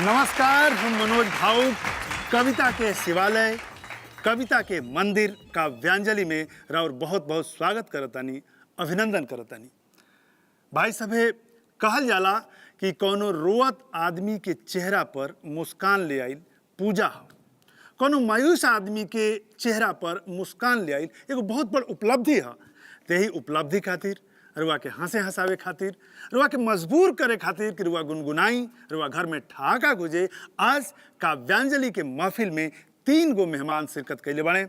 नमस्कार, हम मनोज भावुक कविता के शिवालय, कविता के मंदिर काव्यांजलि में राउर बहुत बहुत स्वागत करतानी, अभिनंदन करतानी। भाई सभे कहल जाला कि कोनो रोअत आदमी के चेहरा पर मुस्कान ले आइल पूजा हो, कोनो मायूस आदमी के चेहरा पर मुस्कान ले आइल एगो बहुत बड़ उपलब्धि है। यही उपलब्धि खातिर रुआ के हंसे हंसावे खातिर, रुआ के मजबूर करे खातिर कि रुआ गुनगुनाई, रुआ घर में ठहाका गुजे। आज काव्यांजलि के महफिल में 3 गो मेहमान शिरकत कैले बने।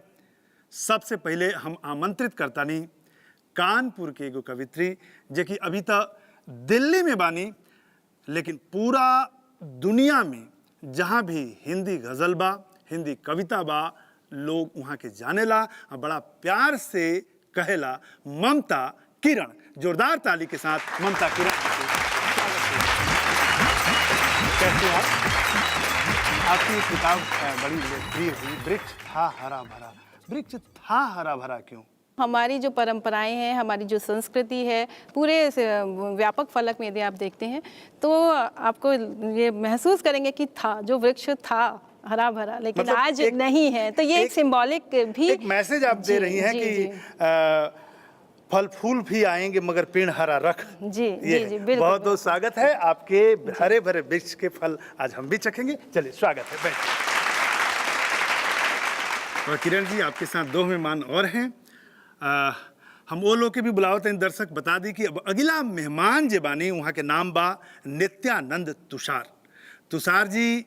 सबसे पहले हम आमंत्रित करतानी कानपुर के एगो कवित्री जे कि अभी तक दिल्ली में बानी, लेकिन पूरा दुनिया में जहाँ भी हिंदी गजल बा, हिंदी कविता बा, लोग वहाँ के जानेला और बड़ा प्यार से कहेला ममता किरण। जोरदार ताली के साथ ममता किरण। कैसे आप? आपकी किताब बड़ी लोकप्रिय हुई, वृक्ष था हरा भरा। वृक्ष था हरा भरा क्यों? हमारी जो परंपराएं हैं, हमारी जो संस्कृति है, पूरे व्यापक फलक में यदि आप देखते हैं तो आपको ये महसूस करेंगे कि था, जो वृक्ष था हरा भरा, लेकिन मतलब आज नहीं है। तो ये एक सिंबॉलिक भी एक मैसेज आप दे रही हैं कि फल फूल भी आएंगे मगर पेड़ हरा रख। जी जी जी, बिल्कुल। बहुत बहुत स्वागत है आपके हरे भरे वृक्ष के फल आज हम भी चखेंगे। चलिए, स्वागत है, बैठिए। और किरण जी, आपके साथ 2 मेहमान और हैं। हम वो लोग के भी बुलावते हैं। दर्शक बता दी कि अब अगला मेहमान जे बानी वहाँ के नाम बा नित्यानंद तुषार। तुषार जी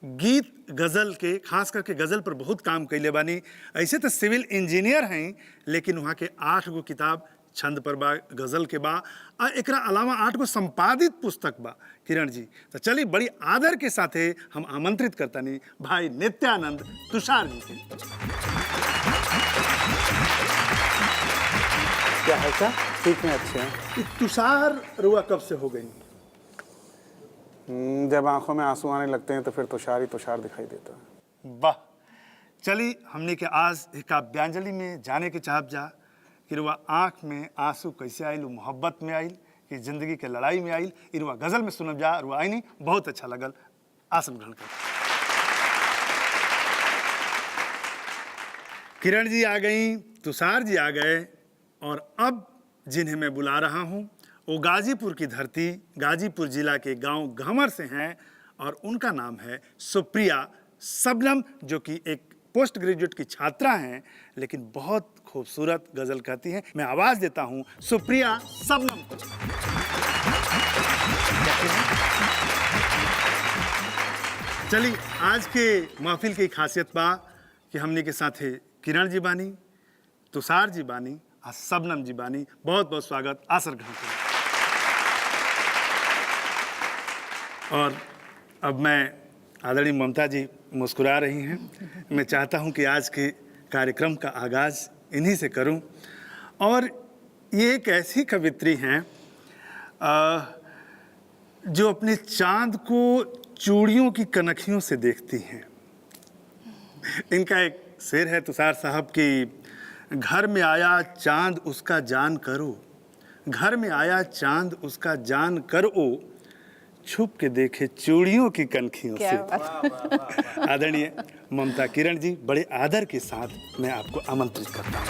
गीत गज़ल के, खास करके गज़ल पर बहुत काम कैले बानी। ऐसे तो सिविल इंजीनियर हैं, लेकिन वहाँ के 8 गो किताब छंद पर बा, गज़ल के बा, और एकरा अलावा 8 गो संपादित पुस्तक बा किरण जी। तो चलिए, बड़ी आदर के साथे हम आमंत्रित करतानी भाई नित्यानंद तुषार जी के। क्या है सर? ठीक है, अच्छे हैं। तुषार रुआ कब से हो गई? जब आंखों में आंसू आने लगते हैं तो फिर तुषार ही तुषार दिखाई देता है। वाह, चलिए हमने के आज काव्यांजलि में जाने के चाहब जा कि रुआ आँख में आंसू कैसे आइल, मोहब्बत में आइल कि जिंदगी के लड़ाई में आइल, रुआ गजल में सुनब जा। रुआ आई नहीं, बहुत अच्छा लगल। आसन ग्रहण कर। किरण जी आ गई, तुषार जी आ गए, और अब जिन्हें मैं बुला रहा हूँ वो गाजीपुर की धरती, गाजीपुर जिला के गांव घमर से हैं, और उनका नाम है सुप्रिया सबनम, जो कि एक पोस्ट ग्रेजुएट की छात्रा हैं, लेकिन बहुत खूबसूरत गज़ल कहती हैं। मैं आवाज़ देता हूँ सुप्रिया सबनम को। चलिए, आज के महफिल की खासियत बा कि हमने के साथे किरण जी बानी, तुषार जी बानी और सबनम जी बानी। बहुत बहुत स्वागत। आसन ग्रहण करें। और अब मैं, आदरणीय ममता जी मुस्कुरा रही हैं, मैं चाहता हूं कि आज के कार्यक्रम का आगाज़ इन्हीं से करूं। और ये एक ऐसी कवित्री हैं जो अपने चांद को चूड़ियों की कनखियों से देखती हैं। इनका एक शेर है तुषार साहब की, घर में आया चांद उसका जान करो, घर में आया चांद उसका जान करो, छुप के देखे चूड़ियों की कनखियों से। आदरणीय ममता किरण जी, बड़े आदर के साथ मैं आपको आमंत्रित करता हूँ।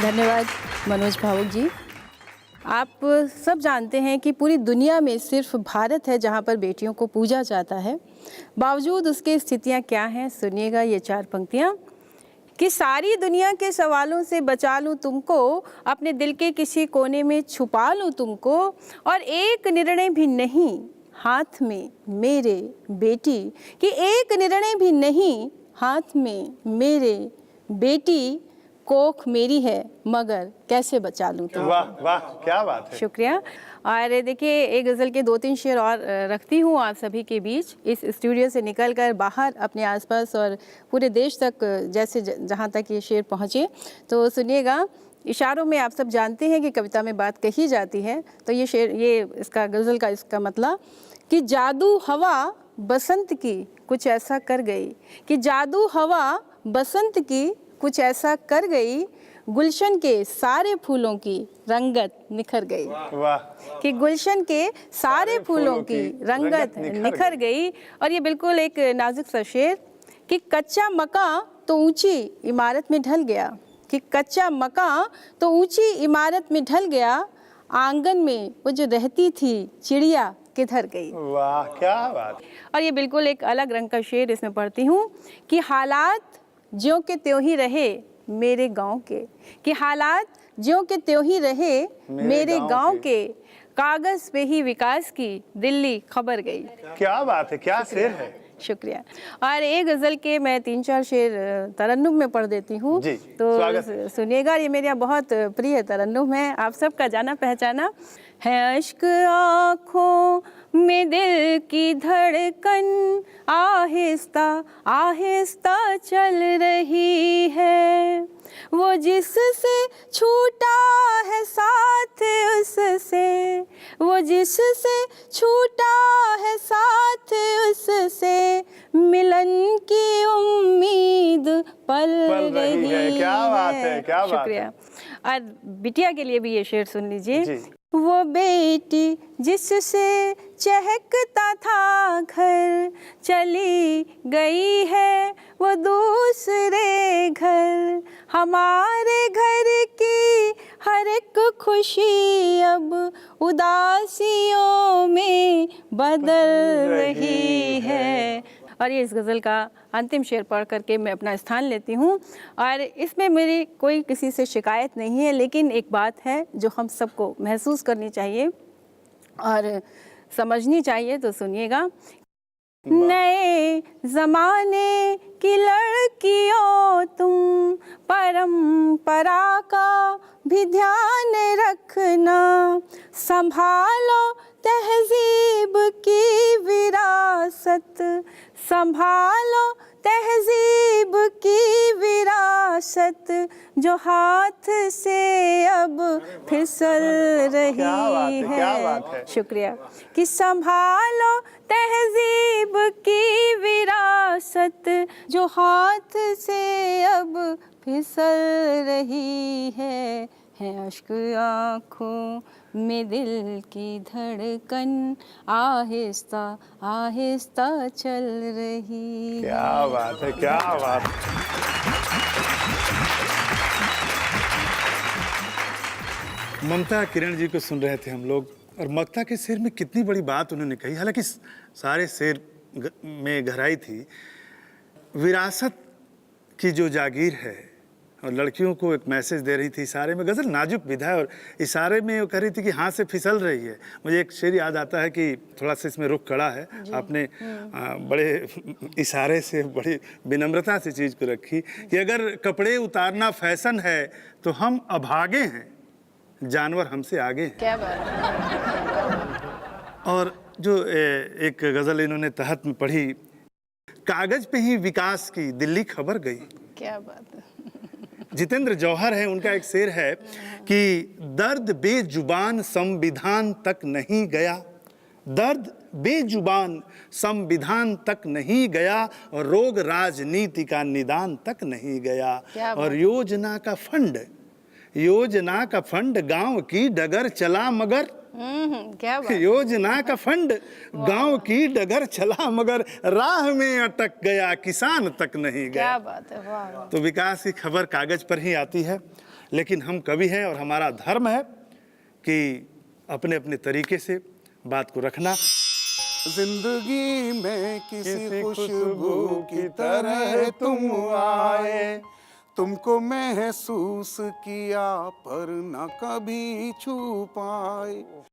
धन्यवाद मनोज भावुक जी। आप सब जानते हैं कि पूरी दुनिया में सिर्फ भारत है जहां पर बेटियों को पूजा जाता है। बावजूद उसके स्थितियां क्या हैं, सुनिएगा ये 4 पंक्तियां कि सारी दुनिया के सवालों से बचा लूँ तुमको, अपने दिल के किसी कोने में छुपा लूँ तुमको, और एक निर्णय भी नहीं हाथ में मेरे बेटी, कि एक निर्णय भी नहीं हाथ में मेरे बेटी, कोख मेरी है मगर कैसे बचा लूँ तुमको। वाह वाह, क्या बात है। शुक्रिया। और देखिए, एक गज़ल के 2-3 शेर और रखती हूँ आप सभी के बीच। इस स्टूडियो से निकलकर बाहर अपने आसपास और पूरे देश तक, जैसे जहाँ तक ये शेर पहुँचे, तो सुनिएगा। इशारों में आप सब जानते हैं कि कविता में बात कही जाती है, तो ये शेर, ये इसका गज़ल का इसका मतलब कि जादू हवा बसंत की कुछ ऐसा कर गई, कि जादू हवा बसंत की कुछ ऐसा कर गई, गुलशन के सारे फूलों की रंगत निखर गई। वाह, कि गुलशन के सारे फूलों की रंगत निखर गई। और ये बिल्कुल एक नाजुक सा शेर कि कच्चा मकान तो ऊंची इमारत में ढल गया, कि कच्चा मकान तो ऊंची इमारत में ढल गया, आंगन में वो जो रहती थी चिड़िया किधर गई। वाह, क्या बात। और ये बिल्कुल एक अलग रंग का शेर इसमें पढ़ती हूँ कि हालात ज्यों के त्यों ही रहे मेरे गांव के, कि हालात ज्यों के त्यों ही रहे मेरे गांव के, कागज पे ही विकास की दिल्ली खबर गई। क्या बात है, क्या शेर है। शुक्रिया। और एक गज़ल के मैं 3-4 शेर तरन्नुम में पढ़ देती हूँ, जी, तो स्वागत है। सुनिएगा। ये मेरा बहुत प्रिय तरन्नुम है, आप सबका जाना पहचाना है। अश्क आँखों में दिल की धड़कन आहिस्ता आहिस्ता चल रही है, वो जिससे छूटा है साथ उससे, वो जिससे छूटा है साथ उससे, मिलन की उम्मीद पल रही है। क्या बात है, क्या बात है। शुक्रिया। और बिटिया के लिए भी ये शेर सुन लीजिए। जी। वो बेटी जिससे चहकता था घर, चली गई है वो दूसरे घर, हमारे घर की हर एक खुशी अब उदासियों में बदल रही है। और ये इस गज़ल का अंतिम शेर पढ़ करके मैं अपना स्थान लेती हूँ। और इसमें मेरी कोई किसी से शिकायत नहीं है, लेकिन एक बात है जो हम सबको महसूस करनी चाहिए और समझनी चाहिए, तो सुनिएगा। नए ज़माने की लड़कियों तुम परंपरा का भी ध्यान रखना, संभालो तहजीब की विरासत, संभालो तहजीब की विरासत, जो हाथ से अब फिसल रही है। शुक्रिया। कि संभालो तहजीब की विरासत, जो हाथ से अब फिसल रही है अश्क आँखों में दिल की धड़कन आहिस्ता आहिस्ता चल रही है। क्या बात है, क्या बात। ममता किरण जी को सुन रहे थे हम लोग, और ममता के शेर में कितनी बड़ी बात उन्होंने कही। हालांकि सारे शेर में गहराई थी। विरासत की जो जागीर है, और लड़कियों को एक मैसेज दे रही थी। इशारे में गज़ल नाजुक विधा है, और इशारे में वो कह रही थी कि हाथ से फिसल रही है। मुझे एक शेर याद आता है कि थोड़ा सा इसमें रुख कड़ा है, आपने बड़े इशारे से बड़ी विनम्रता से चीज़ को रखी कि अगर कपड़े उतारना फैशन है तो हम अभागे हैं, जानवर हमसे आगे हैं। क्या बात है। और जो एक गज़ल इन्होंने तहत में पढ़ी, कागज पे ही विकास की दिल्ली खबर गई। क्या बात है। जितेंद्र जौहर है, उनका एक शेर है कि दर्द बेजुबान संविधान तक नहीं गया, दर्द बेजुबान संविधान तक नहीं गया, और रोग राजनीति का निदान तक नहीं गया। और योजना का फंड गांव की डगर चला मगर, क्या बात। योजना का फंड गांव की डगर चला मगर राह में अटक गया, किसान तक नहीं गया। क्या बात है, वाह। तो विकास की खबर कागज पर ही आती है, लेकिन हम कवि हैं और हमारा धर्म है कि अपने अपने तरीके से बात को रखना। जिंदगी में किसी खुशबू की तरह तुम आए, तुमको महसूस किया पर न कभी छू पाए।